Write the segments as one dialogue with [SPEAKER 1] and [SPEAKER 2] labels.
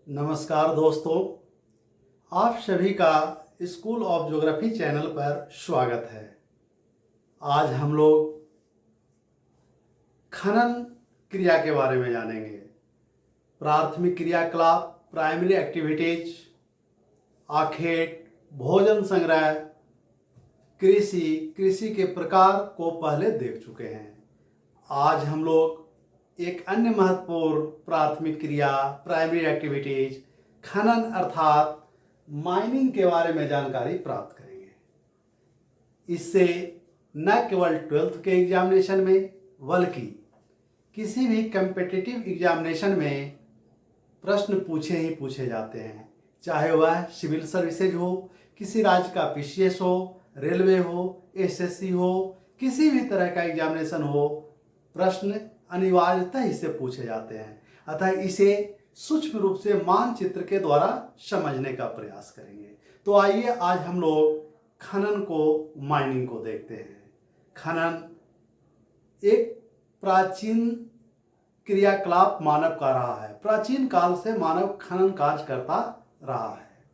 [SPEAKER 1] नमस्कार दोस्तों, आप सभी का स्कूल ऑफ ज्योग्राफी चैनल पर स्वागत है। आज हम लोग खनन क्रिया के बारे में जानेंगे। प्राथमिक क्रियाकलाप, प्राइमरी एक्टिविटीज, आखेट, भोजन संग्रह, कृषि के प्रकार को पहले देख चुके हैं। आज हम लोग एक अन्य महत्वपूर्ण प्राथमिक क्रिया, प्राइमरी एक्टिविटीज, खनन अर्थात माइनिंग के बारे में जानकारी प्राप्त करेंगे। इससे न केवल 12th के एग्जामिनेशन में बल्कि किसी भी कम्पिटिटिव एग्जामिनेशन में प्रश्न पूछे जाते हैं, चाहे वह सिविल सर्विसेज हो, किसी राज्य का पीसीएस हो, रेलवे हो, एसएससी हो, किसी भी तरह का एग्जामिनेशन हो, प्रश्न अनिवार्यतः इससे पूछे जाते हैं। अतः इसे सूक्ष्म रूप से मानचित्र के द्वारा समझने का प्रयास करेंगे। तो आइए आज हम लोग खनन को, माइनिंग को देखते हैं। खनन एक प्राचीन क्रियाकलाप मानव का रहा है। प्राचीन काल से मानव खनन कार्य करता रहा है।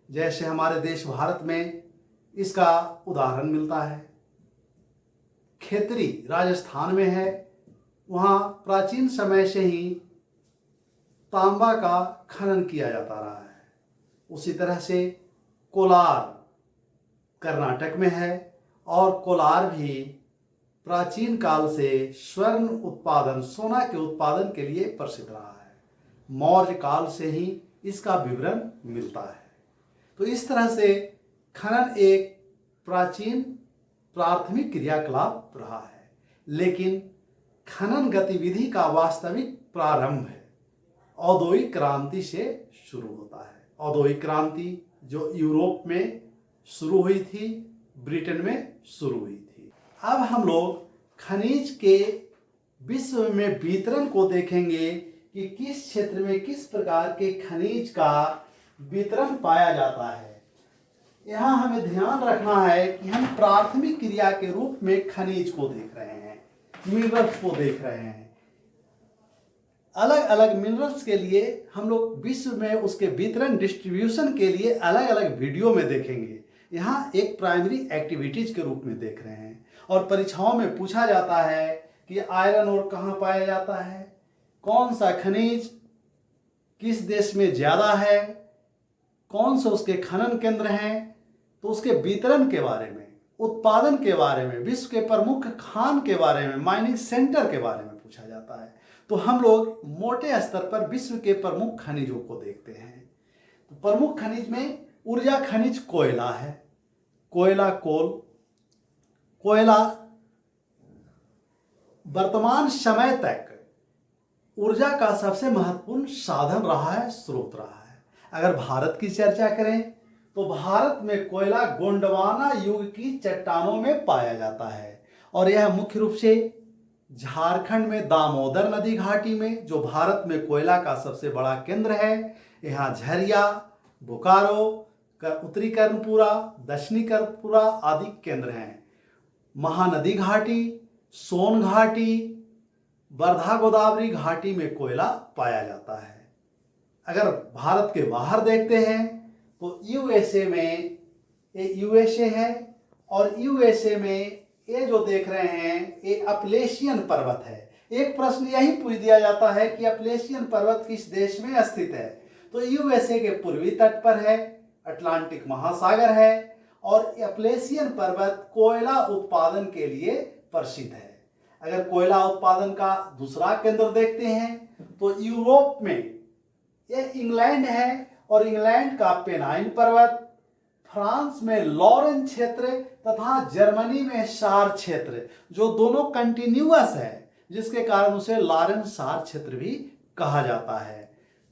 [SPEAKER 1] जैसे हमारे देश भारत में इसका उदाहरण मिलता है। खेतरी राजस्थान में है, वहाँ प्राचीन समय से ही तांबा का खनन किया जाता रहा है। उसी तरह से कोलार कर्नाटक में है और कोलार भी प्राचीन काल से स्वर्ण उत्पादन, सोना के उत्पादन के लिए प्रसिद्ध रहा है। मौर्य काल से ही इसका विवरण मिलता है। तो इस तरह से खनन एक प्राचीन प्राथमिक क्रियाकलाप रहा है। लेकिन खनन गतिविधि का वास्तविक प्रारंभ औद्योगिक क्रांति से शुरू होता है। औद्योगिक क्रांति जो यूरोप में शुरू हुई थी, ब्रिटेन में शुरू हुई थी। अब हम लोग खनिज के विश्व में वितरण को देखेंगे कि किस क्षेत्र में किस प्रकार के खनिज का वितरण पाया जाता है। यहाँ हमें ध्यान रखना है कि हम प्राथमिक क्रिया के रूप में खनिज को देख रहे हैं, मिनरल्स को देख रहे हैं। अलग अलग मिनरल्स के लिए हम लोग विश्व में उसके वितरण, डिस्ट्रीब्यूशन के लिए अलग अलग वीडियो में देखेंगे। यहाँ एक प्राइमरी एक्टिविटीज के रूप में देख रहे हैं। और परीक्षाओं में पूछा जाता है कि आयरन ओर कहाँ पाया जाता है, कौन सा खनिज किस देश में ज़्यादा है, कौन से उसके खनन केंद्र हैं। तो उसके वितरण के बारे में, उत्पादन के बारे में, विश्व के प्रमुख खान के बारे में, माइनिंग सेंटर के बारे में पूछा जाता है। तो हम लोग मोटे स्तर पर विश्व के प्रमुख खनिजों को देखते हैं। तो प्रमुख खनिज में ऊर्जा खनिज कोयला है। कोयला वर्तमान समय तक ऊर्जा का सबसे महत्वपूर्ण साधन रहा है, स्रोत रहा है। अगर भारत की चर्चा करें तो भारत में कोयला गोंडवाना युग की चट्टानों में पाया जाता है। और यह मुख्य रूप से झारखंड में दामोदर नदी घाटी में, जो भारत में कोयला का सबसे बड़ा केंद्र है, यहाँ झरिया, बोकारो, उत्तरी कर्णपुरा, दक्षिणी कर्णपुरा आदि केंद्र हैं। महानदी घाटी, सोन घाटी, वर्धा गोदावरी घाटी में कोयला पाया जाता है। अगर भारत के बाहर देखते हैं तो यूएसए में, ये यूएसए है और यूएसए में ये जो देख रहे हैं ये अपलेशियन पर्वत है। एक प्रश्न यही पूछ दिया जाता है कि अपलेशियन पर्वत किस देश में स्थित है। तो यूएसए के पूर्वी तट पर है, अटलांटिक महासागर है और अपलेशियन पर्वत कोयला उत्पादन के लिए प्रसिद्ध है। अगर कोयला उत्पादन का दूसरा केंद्र देखते हैं तो यूरोप में ये इंग्लैंड है और इंग्लैंड का पेनाइन पर्वत, फ्रांस में लॉरेन क्षेत्र तथा जर्मनी में सार क्षेत्र, जो दोनों कंटिन्यूअस है, जिसके कारण उसे लॉरेन सार क्षेत्र भी कहा जाता है।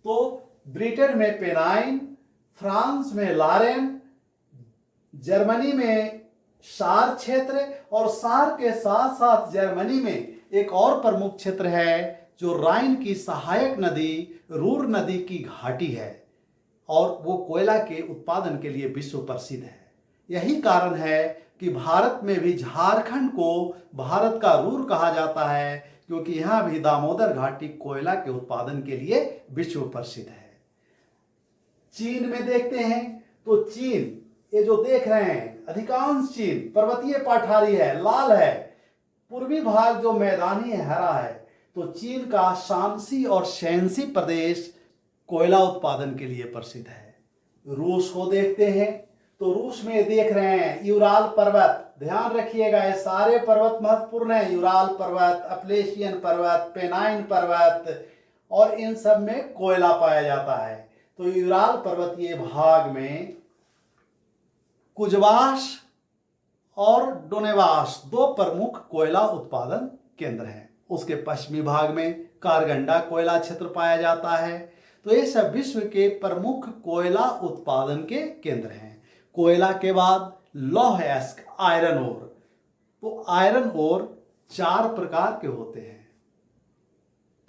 [SPEAKER 1] तो ब्रिटेन में पेनाइन, फ्रांस में लॉरेन, जर्मनी में सार क्षेत्र और सार के साथ साथ जर्मनी में एक और प्रमुख क्षेत्र है जो राइन की सहायक नदी रूर नदी की घाटी है और वो कोयला के उत्पादन के लिए विश्व प्रसिद्ध है। यही कारण है कि भारत में भी झारखंड को भारत का रूर कहा जाता है, क्योंकि यहाँ भी दामोदर घाटी कोयला के उत्पादन के लिए विश्व प्रसिद्ध है। चीन में देखते हैं तो चीन, ये जो देख रहे हैं अधिकांश चीन पर्वतीय पठारी है, लाल है, पूर्वी भाग जो मैदानी है, हरा है। तो चीन का शांसी और शैंसी प्रदेश कोयला उत्पादन के लिए प्रसिद्ध है। रूस को देखते हैं तो रूस में देख रहे हैं यूराल पर्वत, ध्यान रखिएगा ये सारे पर्वत महत्वपूर्ण है, यूराल पर्वत, अपलेशियन पर्वत, पेनाइन पर्वत, और इन सब में कोयला पाया जाता है। तो यूराल पर्वतीय भाग में कुजवास और डोनेवास दो प्रमुख कोयला उत्पादन केंद्र हैं। उसके पश्चिमी भाग में कारगंडा कोयला क्षेत्र पाया जाता है। तो ये सब विश्व के प्रमुख कोयला उत्पादन के केंद्र हैं। कोयला के बाद लौह अयस्क आयरन ओर। तो आयरन ओर 4 प्रकार के होते हैं।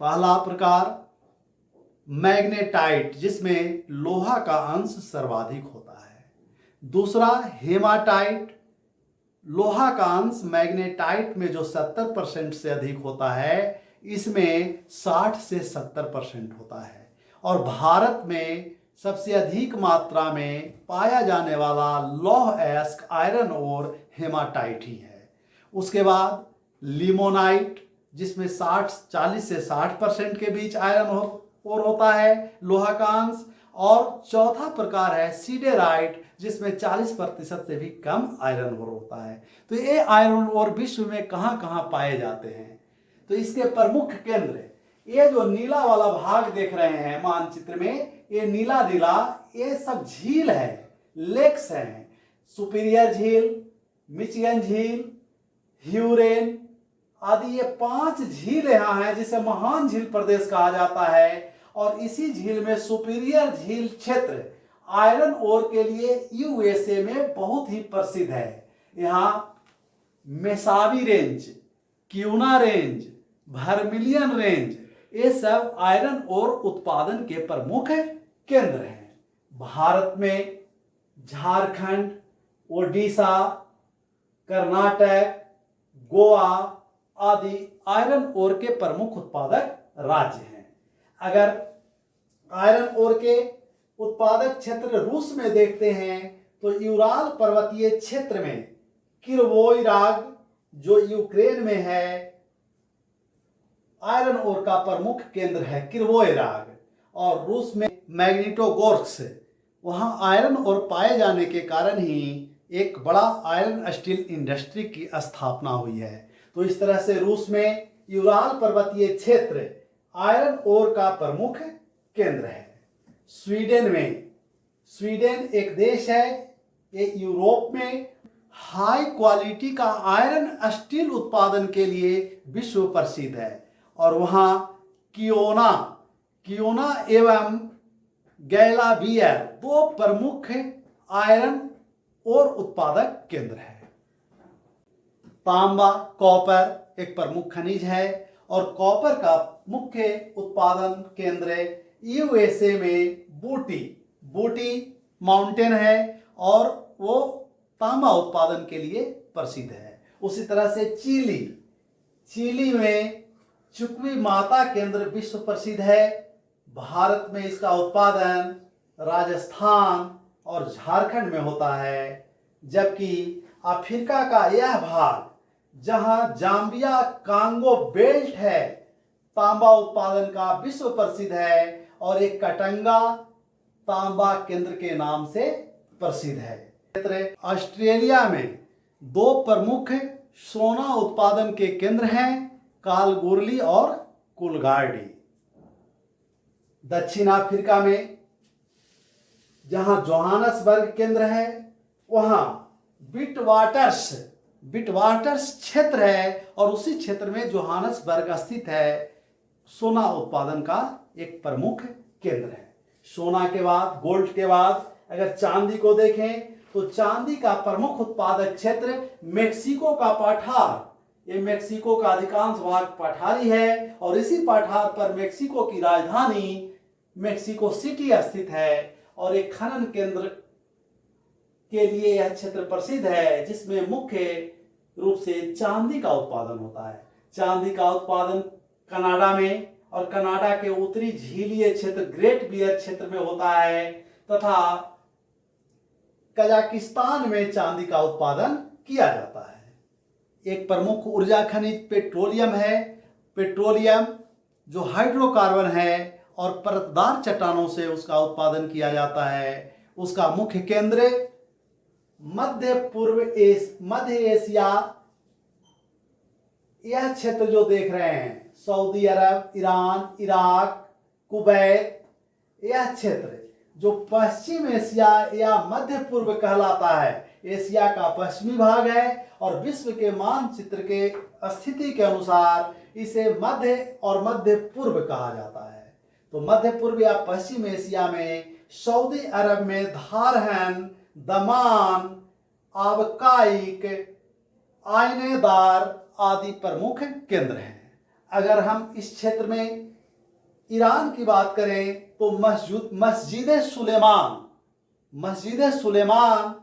[SPEAKER 1] पहला प्रकार मैग्नेटाइट, जिसमें लोहा का अंश सर्वाधिक होता है। दूसरा हेमाटाइट, लोहा का अंश मैग्नेटाइट में जो 70% से अधिक होता है, इसमें 60 से 70% होता है। और भारत में सबसे अधिक मात्रा में पाया जाने वाला लौह अयस्क आयरन और हेमाटाइट ही है। उसके बाद लिमोनाइट, जिसमें 40 से 60% के बीच आयरन और होता है, लोहा का अंश। और चौथा प्रकार है सीडेराइट, जिसमें 40% से भी कम आयरन ओर होता है। तो ये आयरन ओर विश्व में कहाँ कहाँ पाए जाते हैं? तो इसके प्रमुख केंद्र, ये जो नीला वाला भाग देख रहे हैं मानचित्र में, ये नीला नीला, ये सब झील है, लेक्स हैं। सुपीरियर झील, मिचिगन झील, ह्यूरेन आदि, ये 5 झील यहाँ हैं, जिसे महान झील प्रदेश कहा जाता है। और इसी झील में सुपीरियर झील क्षेत्र आयरन ओर के लिए यूएसए में बहुत ही प्रसिद्ध है। यहाँ मेसावी रेंज, क्यूना रेंज, वर्मिलियन रेंज, ये सब आयरन ओर उत्पादन के प्रमुख केंद्र हैं। भारत में झारखंड, ओडिशा, कर्नाटक, गोवा आदि आयरन ओर के प्रमुख उत्पादक राज्य हैं। अगर आयरन ओर के उत्पादक क्षेत्र रूस में देखते हैं तो यूराल पर्वतीय क्षेत्र में किरवोइराग, जो यूक्रेन में है, आयरन ओर का प्रमुख केंद्र है किरवोइराग। और रूस में मैग्निटोगोर्स्क, वहां आयरन ओर पाए जाने के कारण ही एक बड़ा आयरन स्टील इंडस्ट्री की स्थापना हुई है। तो इस तरह से रूस में यूराल पर्वतीय क्षेत्र आयरन ओर का प्रमुख केंद्र है। स्वीडन में, स्वीडन एक देश है, ये यूरोप में हाई क्वालिटी का आयरन स्टील उत्पादन के लिए विश्व प्रसिद्ध है। और वहाँ कियोना एवं गैलावियर 2 प्रमुख आयरन और उत्पादक केंद्र है। तांबा, कॉपर एक प्रमुख खनिज है और कॉपर का मुख्य उत्पादन केंद्र यूएसए में बूटी माउंटेन है और वो तांबा उत्पादन के लिए प्रसिद्ध है। उसी तरह से चिली में चुकवी माता केंद्र विश्व प्रसिद्ध है। भारत में इसका उत्पादन राजस्थान और झारखंड में होता है। जबकि अफ्रीका का यह भाग जहां जाम्बिया कांगो बेल्ट है, तांबा उत्पादन का विश्व प्रसिद्ध है और एक कटंगा तांबा केंद्र के नाम से प्रसिद्ध है। ऑस्ट्रेलिया में 2 प्रमुख सोना उत्पादन के केंद्र हैं, कालगुरली और कुलगार्डी। दक्षिण अफ्रीका में जहां जोहानसबर्ग केंद्र है, वहां बिटवाटर्स क्षेत्र है और उसी क्षेत्र में जोहानसबर्ग स्थित है। सोना उत्पादन का एक प्रमुख केंद्र है। सोना के बाद, गोल्ड के बाद अगर चांदी को देखें तो चांदी का प्रमुख उत्पादक क्षेत्र मेक्सिको का पठार। ये मेक्सिको का अधिकांश भाग पठारी है और इसी पठार पर मेक्सिको की राजधानी मेक्सिको सिटी स्थित है और एक खनन केंद्र के लिए यह क्षेत्र प्रसिद्ध है, जिसमें मुख्य रूप से चांदी का उत्पादन होता है। चांदी का उत्पादन कनाडा में और कनाडा के उत्तरी झीलीय क्षेत्र ग्रेट बियर क्षेत्र में होता है। तथा कजाकिस्तान में चांदी का उत्पादन किया जाता है। एक प्रमुख ऊर्जा खनिज पेट्रोलियम है। पेट्रोलियम जो हाइड्रोकार्बन है और परतदार चट्टानों से उसका उत्पादन किया जाता है। उसका मुख्य केंद्र मध्य एशिया, यह क्षेत्र जो देख रहे हैं, सऊदी अरब, ईरान, इराक, कुवैत, यह क्षेत्र जो पश्चिम एशिया या मध्य पूर्व कहलाता है, एशिया का पश्चिमी भाग है और विश्व के मानचित्र के स्थिति के अनुसार इसे मध्य और मध्य पूर्व कहा जाता है। तो मध्य पूर्व या पश्चिम एशिया में सऊदी अरब में धारहन, दमान, आबकाइक, आयनेदार आदि प्रमुख केंद्र हैं। अगर हम इस क्षेत्र में ईरान की बात करें तो मस्जिद सुलेमान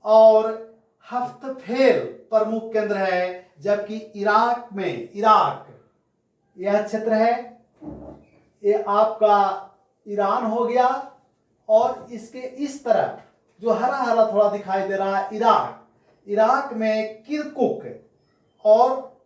[SPEAKER 1] और हफ्तफेल प्रमुख केंद्र है। जबकि इराक यह क्षेत्र है, ये आपका ईरान हो गया और इसके इस तरफ जो हरा हरा थोड़ा दिखाई दे रहा है इराक में किरकुक और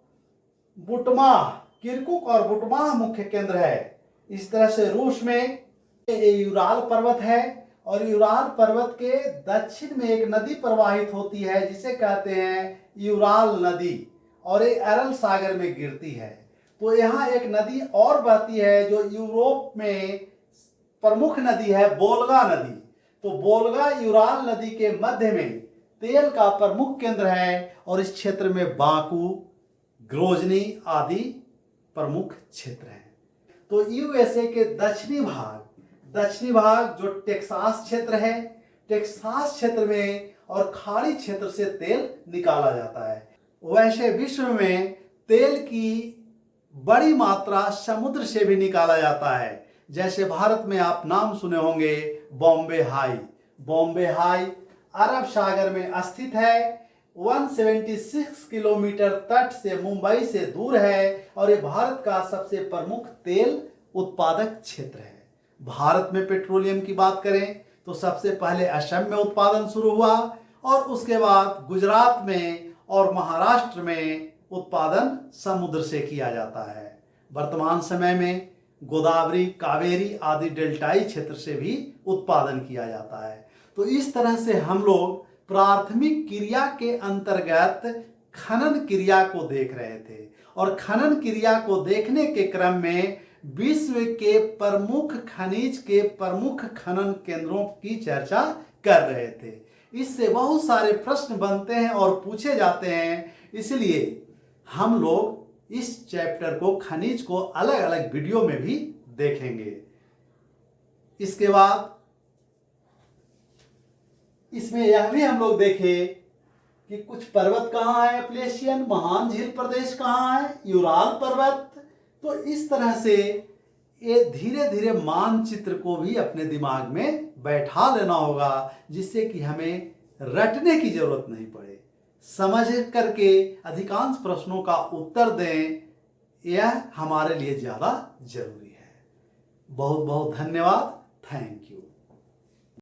[SPEAKER 1] बुटमाह मुख्य केंद्र है। इस तरह से रूस में यूराल पर्वत है और यूराल पर्वत के दक्षिण में एक नदी प्रवाहित होती है जिसे कहते हैं यूराल नदी और ये अरल सागर में गिरती है। तो यहाँ एक नदी और बहती है जो यूरोप में प्रमुख नदी है, बोल्गा नदी। तो बोल्गा यूराल नदी के मध्य में तेल का प्रमुख केंद्र है और इस क्षेत्र में बाकू, ग्रोजनी आदि प्रमुख क्षेत्र हैं। तो यूएसए के दक्षिणी भाग जो टेक्सास क्षेत्र है, टेक्सास क्षेत्र में और खाड़ी क्षेत्र से तेल निकाला जाता है। वैसे विश्व में तेल की बड़ी मात्रा समुद्र से भी निकाला जाता है। जैसे भारत में आप नाम सुने होंगे बॉम्बे हाई अरब सागर में स्थित है, 176 किलोमीटर तट से मुंबई से दूर है और ये भारत का सबसे प्रमुख तेल उत्पादक क्षेत्र है। भारत में पेट्रोलियम की बात करें तो सबसे पहले असम में उत्पादन शुरू हुआ और उसके बाद गुजरात में और महाराष्ट्र में उत्पादन समुद्र से किया जाता है। वर्तमान समय में गोदावरी, कावेरी आदि डेल्टाई क्षेत्र से भी उत्पादन किया जाता है। तो इस तरह से हम लोग प्राथमिक क्रिया के अंतर्गत खनन क्रिया को देख रहे थे और खनन क्रिया को देखने के क्रम में विश्व के प्रमुख खनिज के प्रमुख खनन केंद्रों की चर्चा कर रहे थे। इससे बहुत सारे प्रश्न बनते हैं और पूछे जाते हैं, इसलिए हम लोग इस चैप्टर को, खनिज को अलग अलग वीडियो में भी देखेंगे। इसके बाद इसमें यह भी हम लोग देखें कि कुछ पर्वत कहाँ है, एप्लेशियन महान झील प्रदेश कहाँ है, यूराल पर्वत। तो इस तरह से ये धीरे धीरे मानचित्र को भी अपने दिमाग में बैठा लेना होगा जिससे कि हमें रटने की जरूरत नहीं पड़े, समझ करके अधिकांश प्रश्नों का उत्तर दें, यह हमारे लिए ज़्यादा जरूरी है। बहुत बहुत धन्यवाद। Thank you.